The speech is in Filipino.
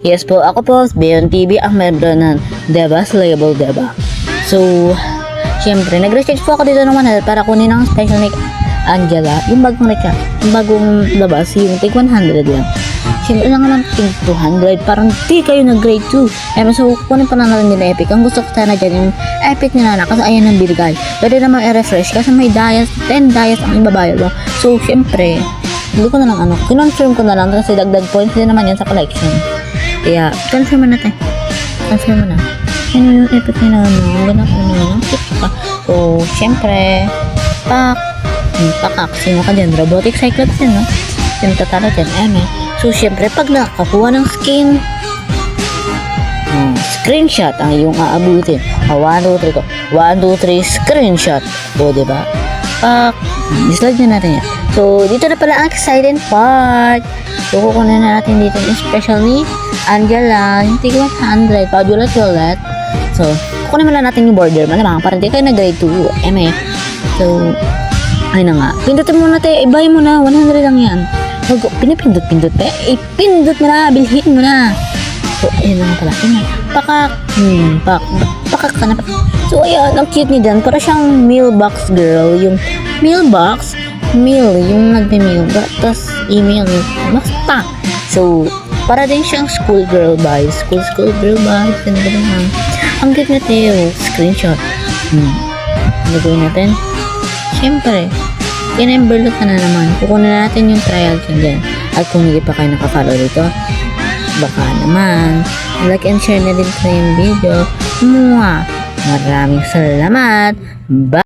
Yes po, ako po, Beon TV, ang membro ng Debas Label Deba. So, syempre, nag-research po ako dito ng 100 para kunin ang special ni Angela, yung bagong recap, yung bagong labas, yung tig 100 lang. Syempre lang naman tig 200, parang di kayo nag-grade 2. So, kunin pa na nalang nila Epic. Ang gusto ko sana dyan yung Epic nila na, kasi ayan ang binigay. Pwede naman i-refresh, kasi may dias, 10 dias ang ibabayad mo. So, syempre, hindi ko na lang kinonfirm ko na lang kasi dagdag points din naman yan sa collection. Kaya, confirm mo natin. Confirm mo na. Ano yung epic nila ganap ano, pa. So, syempre, pakak, sino ka dyan? Robotic Cyclops din, no? Yung tatalo dyan, So, syempre, pag nakakuha ng skin, screenshot ang iyong aabutin. 1, 2, 3 ko. 1, 2, 3, screenshot. O, diba? Dislike na natin yan. So, dito na pala ang exciting part. So, kukunin na natin dito yung special ni Angela, yung tig 100, Padula Toilet. So, kukunin muna natin yung border man naman, parang di kayo na grade 2, So, ayun na nga. Pindutin mo na tayo, ibay mo na, 100 lang yan. Pinipindot-pindot pa, ipindot mo na, bilhin mo na. So, ayun na nga pala, pakak ka na. So, ayun, ang cute niya dyan, para siyang mailbox girl, yung mailbox, yung nagme-mail, tapos email, basta. So, para din siyang schoolgirl vibes, school girl vibes, ganun. Ang cute na tayo, screenshot. Ano gawin natin? Siyempre, in-envelope na naman. Kukunin na natin yung trial dyan. At kung hindi pa kayo nakafollow dito, baka naman, like and share na din sa yung video. Maraming salamat. Bye!